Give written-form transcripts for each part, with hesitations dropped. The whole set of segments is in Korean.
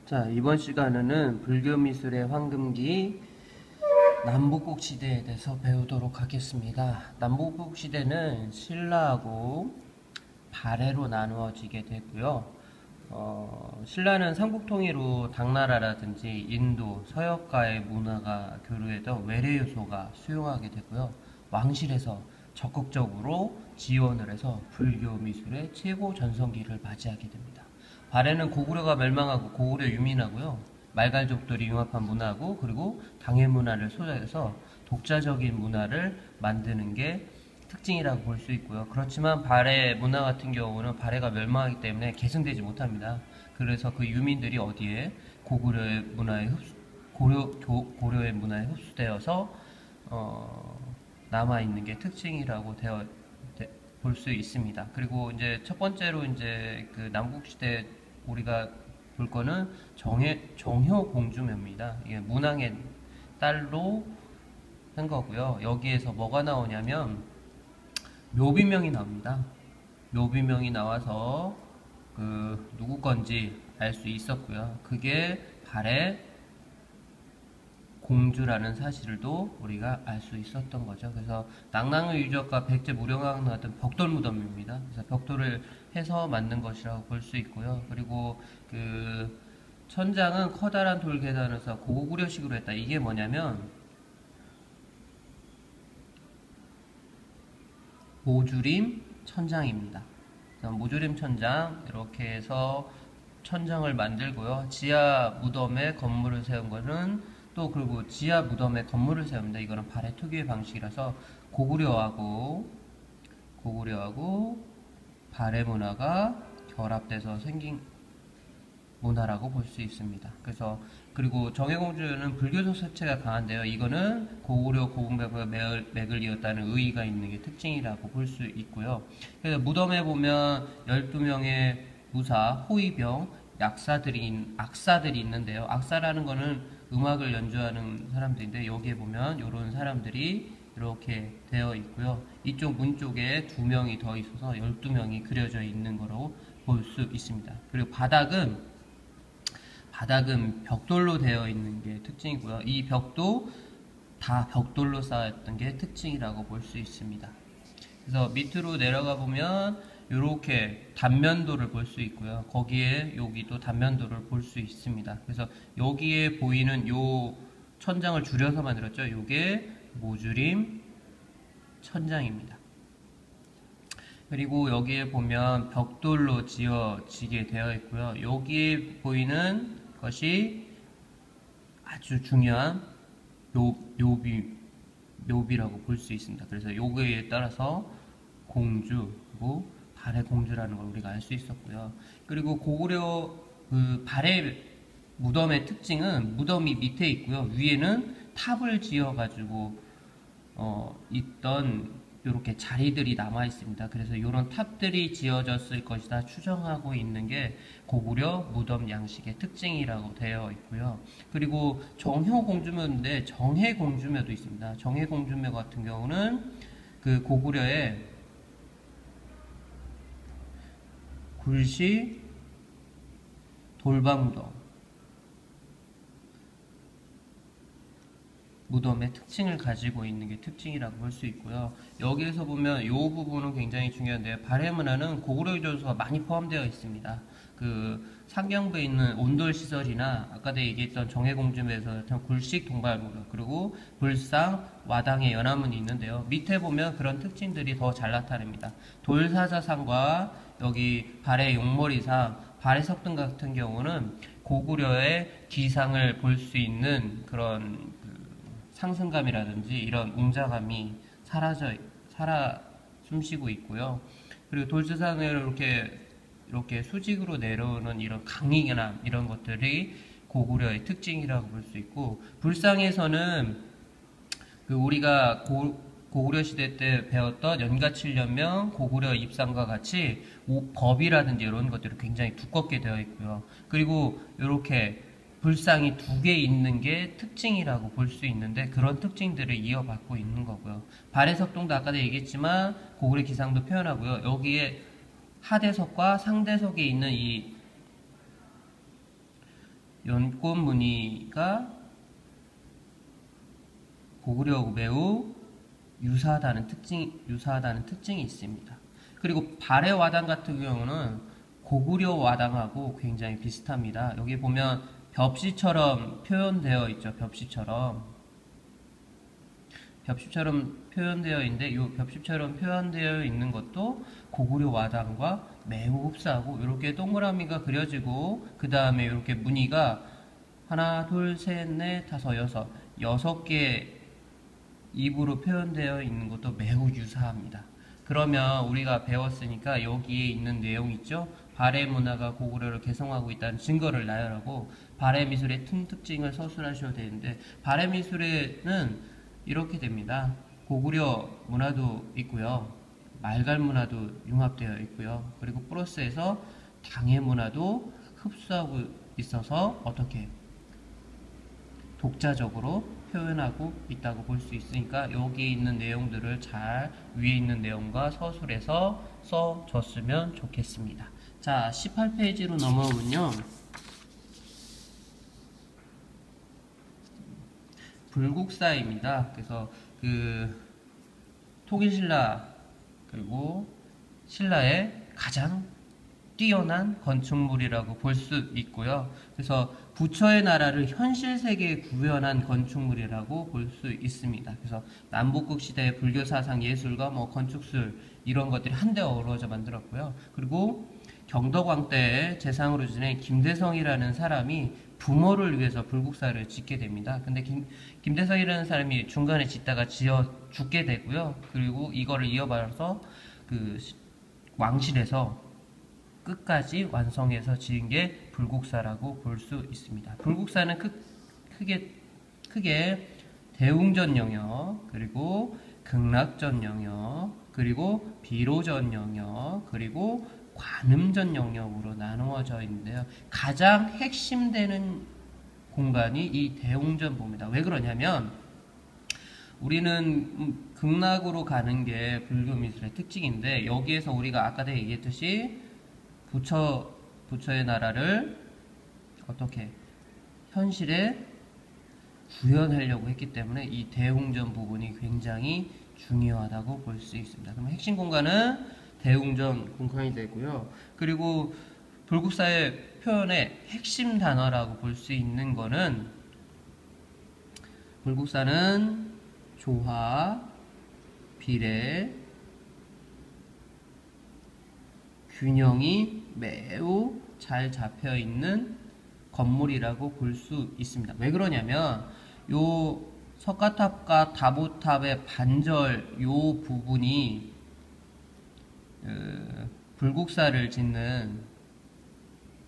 자, 이번 시간에는 불교미술의 황금기 남북국 시대에 대해서 배우도록 하겠습니다. 남북국 시대는 신라하고 발해로 나누어지게 되고요. 신라는 삼국통일후 당나라라든지 인도, 서역과의 문화가 교류해서 외래 요소가 수용하게 되고요. 왕실에서 적극적으로 지원을 해서 불교 미술의 최고 전성기를 맞이하게 됩니다. 발해는 고구려가 멸망하고 고구려 유민하고요. 말갈족들이 융합한 문화고 그리고 당해 문화를 소재해서 독자적인 문화를 만드는 게 특징이라고 볼 수 있고요. 그렇지만 발해 문화 같은 경우는 발해가 멸망하기 때문에 계승되지 못합니다. 그래서 그 유민들이 어디에 고구려의 문화에 고려의 문화에 흡수되어서 남아 있는 게 특징이라고 볼 수 있습니다. 그리고 이제 첫 번째로 이제 그 남국 시대 우리가 볼 거는 정효 공주묘입니다. 이게 문왕의 딸로 한 거고요. 여기에서 뭐가 나오냐면 묘비명이 나옵니다. 묘비명이 나와서 그 누구 건지 알 수 있었고요. 그게 발해 공주라는 사실도 우리가 알 수 있었던 거죠. 그래서 낭랑의 유적과 백제 무령왕 같은 벽돌 무덤입니다. 그래서 벽돌을 해서 만든 것이라고 볼 수 있고요. 그리고 그 천장은 커다란 돌 계단에서 고구려식으로 했다. 이게 뭐냐면 모주림 천장입니다. 모주림 천장 이렇게 해서 천장을 만들고요. 지하 무덤에 건물을 세운 거는 또 그리고 지하 무덤에 건물을 세웁니다. 이거는 발해 특유의 방식이라서 고구려하고 발해 문화가 결합돼서 생긴 문화라고 볼 수 있습니다. 그래서 그리고 정해공주는 불교적 색채가 강한데요. 이거는 고구려 고궁백과 맥을 이었다는 의의가 있는 게 특징이라고 볼 수 있고요. 그래서 무덤에 보면 12명의 무사, 호위병, 악사들이 있는데요. 악사라는 거는 음악을 연주하는 사람들인데 여기에 보면 이런 사람들이 이렇게 되어 있고요. 이쪽 문 쪽에 2명이 더 있어서 12명이 그려져 있는 거로 볼 수 있습니다. 그리고 바닥은 벽돌로 되어 있는 게 특징이고요. 이 벽도 다 벽돌로 쌓았던 게 특징이라고 볼 수 있습니다. 그래서 밑으로 내려가 보면 이렇게 단면도를 볼 수 있고요. 거기에 여기도 단면도를 볼 수 있습니다. 그래서 여기에 보이는 요 천장을 줄여서 만들었죠. 요게 모주림 천장입니다. 그리고 여기에 보면 벽돌로 지어지게 되어 있고요. 여기에 보이는 것이 아주 중요한 묘비라고 볼 수 있습니다. 그래서 요거에 따라서 공주고 발해 공주라는 걸 우리가 알 수 있었고요. 그리고 고구려 그 발해 무덤의 특징은 무덤이 밑에 있고요. 위에는 탑을 지어가지고 있던 이렇게 자리들이 남아 있습니다. 그래서 이런 탑들이 지어졌을 것이다 추정하고 있는 게 고구려 무덤 양식의 특징이라고 되어 있고요. 그리고 정효공주묘인데 정해공주묘도 있습니다. 정해공주묘 같은 경우는 그 고구려의 굴시 돌방무덤 무덤의 특징을 가지고 있는 게 특징이라고 볼 수 있고요. 여기에서 보면 이 부분은 굉장히 중요한데요. 발해 문화는 고구려 요소가 많이 포함되어 있습니다. 그 상경부에 있는 온돌 시설이나 아까도 얘기했던 정해공주묘에서 굴식 동발무덤 그리고 불상 와당의 연화문이 있는데요. 밑에 보면 그런 특징들이 더 잘 나타납니다. 돌사자상과 여기 발해 용머리상 발해 석등 같은 경우는 고구려의 기상을 볼 수 있는 그런 상승감이라든지 이런 웅장함이 살아 숨쉬고 있고요. 그리고 돌수산을 이렇게 수직으로 내려오는 이런 강이나 이런 것들이 고구려의 특징이라고 볼 수 있고, 불상에서는 그 우리가 고구려 시대 때 배웠던 연가칠련명, 고구려 입상과 같이 법이라든지 이런 것들이 굉장히 두껍게 되어 있고요. 그리고 이렇게 불상이 2개 있는 게 특징이라고 볼 수 있는데 그런 특징들을 이어받고 있는 거고요. 발해석동도 아까도 얘기했지만 고구려 기상도 표현하고요. 여기에 하대석과 상대석에 있는 이 연꽃 무늬가 고구려하고 매우 유사하다는 특징이 있습니다. 그리고 발해 와당 같은 경우는 고구려 와당하고 굉장히 비슷합니다. 여기 보면 벽시처럼 표현되어 있죠. 벽시처럼 표현되어 있는데 이 벽시처럼 표현되어 있는 것도 고구려 와당과 매우 흡사하고 이렇게 동그라미가 그려지고 그 다음에 이렇게 무늬가 하나, 둘, 셋, 넷, 다섯, 여섯 개 입으로 표현되어 있는 것도 매우 유사합니다. 그러면 우리가 배웠으니까 여기에 있는 내용 있죠? 발해 문화가 고구려를 개성하고 있다는 증거를 나열하고 발해 미술의 특징을 서술하셔야 되는데 발해 미술에는 이렇게 됩니다. 고구려 문화도 있고요. 말갈 문화도 융합되어 있고요. 그리고 플러스에서 당해 문화도 흡수하고 있어서 어떻게 독자적으로 표현하고 있다고 볼 수 있으니까 여기 있는 내용들을 잘 위에 있는 내용과 서술해서 써줬으면 좋겠습니다. 자, 18페이지로 넘어오면요. 불국사입니다. 그래서 통일신라 그리고 신라의 가장 뛰어난 건축물이라고 볼 수 있고요. 그래서 부처의 나라를 현실 세계에 구현한 건축물이라고 볼 수 있습니다. 그래서 남북국 시대의 불교 사상, 예술과 건축술 이런 것들이 한데 어우러져 만들었고요. 그리고 경덕왕 때에 재상으로 지낸 김대성이라는 사람이 부모를 위해서 불국사를 짓게 됩니다. 근데 김대성이라는 사람이 중간에 짓다가 지어 죽게 되고요. 그리고 이거를 이어받아서 왕실에서 끝까지 완성해서 지은 게 불국사라고 볼 수 있습니다. 불국사는 크게 대웅전 영역, 그리고 극락전 영역, 그리고 비로전 영역, 그리고 관음전 영역으로 나누어져 있는데요. 가장 핵심되는 공간이 이 대웅전부입니다. 왜 그러냐면 우리는 극락으로 가는 게 불교 미술의 특징인데 여기에서 우리가 아까 내가 얘기했듯이 부처의 나라를 어떻게 현실에 구현하려고 했기 때문에 이 대웅전 부분이 굉장히 중요하다고 볼 수 있습니다. 그럼 핵심 공간은 대웅전 공간이 되고요. 그리고 불국사의 표현의 핵심 단어라고 볼 수 있는 거는 불국사는 조화, 비례, 균형이 매우 잘 잡혀 있는 건물이라고 볼 수 있습니다. 왜 그러냐면 요 석가탑과 다보탑의 반절 요 부분이 불국사를 짓는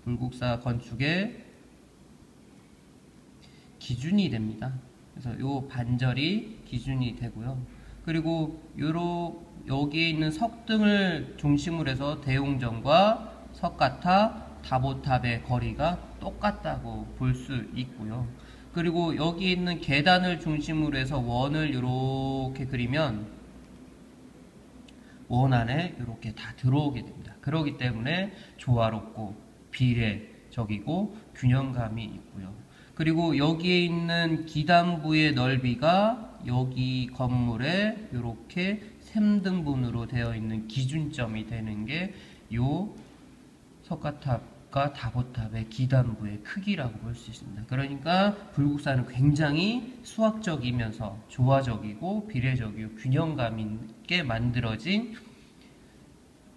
불국사 건축의 기준이 됩니다. 그래서 요 반절이 기준이 되고요. 그리고 여기에 있는 석등을 중심으로 해서 대웅전과 석가탑, 다보탑의 거리가 똑같다고 볼 수 있고요. 그리고 여기 있는 계단을 중심으로 해서 원을 이렇게 그리면 원 안에 이렇게 다 들어오게 됩니다. 그렇기 때문에 조화롭고 비례적이고 균형감이 있고요. 그리고 여기에 있는 기단부의 넓이가 여기 건물에 이렇게 3등분으로 되어 있는 기준점이 되는 게 요 석가탑과 다보탑의 기단부의 크기라고 볼 수 있습니다. 그러니까 불국사는 굉장히 수학적이면서 조화적이고 비례적이고 균형감 있게 만들어진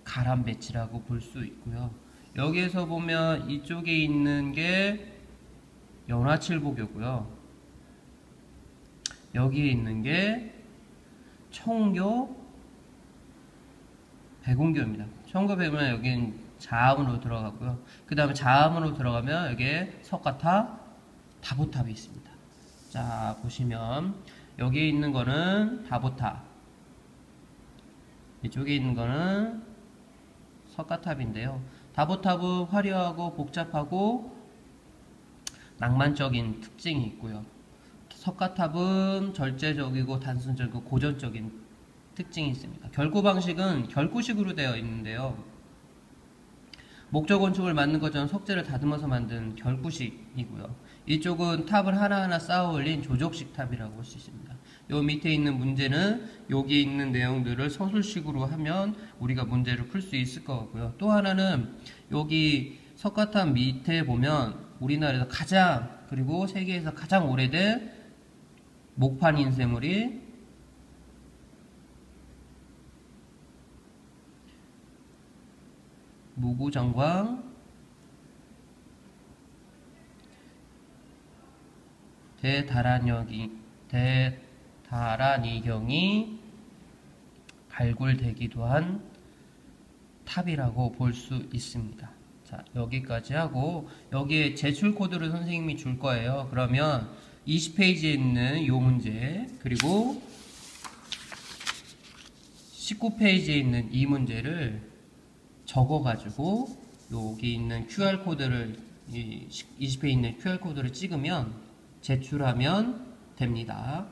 가람 배치라고 볼 수 있고요. 여기에서 보면 이쪽에 있는 게 연화칠보교고요. 여기에 있는 게 청교 백운교입니다. 청교 백운은 여기는 자음으로 들어가고요. 그 다음에 자음으로 들어가면 여기에 석가탑, 다보탑이 있습니다. 자, 보시면 여기에 있는 거는 다보탑, 이쪽에 있는 거는 석가탑인데요. 다보탑은 화려하고 복잡하고 낭만적인 특징이 있고요. 석가탑은 절제적이고 단순적이고 고전적인 특징이 있습니다. 결구 방식은 결구식으로 되어 있는데요. 목적 건축을 만든 것처럼 석재를 다듬어서 만든 결구식이고요. 이쪽은 탑을 하나하나 쌓아 올린 조적식 탑이라고 볼 수 있습니다. 요 밑에 있는 문제는 여기 있는 내용들을 서술식으로 하면 우리가 문제를 풀 수 있을 것 같고요. 또 하나는 여기 석가탑 밑에 보면 우리나라에서 가장 그리고 세계에서 가장 오래된 목판 인쇄물이 무구정광 대다란이경이 발굴되기도 한 탑이라고 볼 수 있습니다. 자, 여기까지 하고 여기에 제출 코드를 선생님이 줄 거예요. 그러면 20페이지에 있는 이 문제 그리고 19페이지에 있는 이 문제를 적어가지고 여기 있는 QR코드를 20페이지에 있는 QR코드를 찍으면 제출하면 됩니다.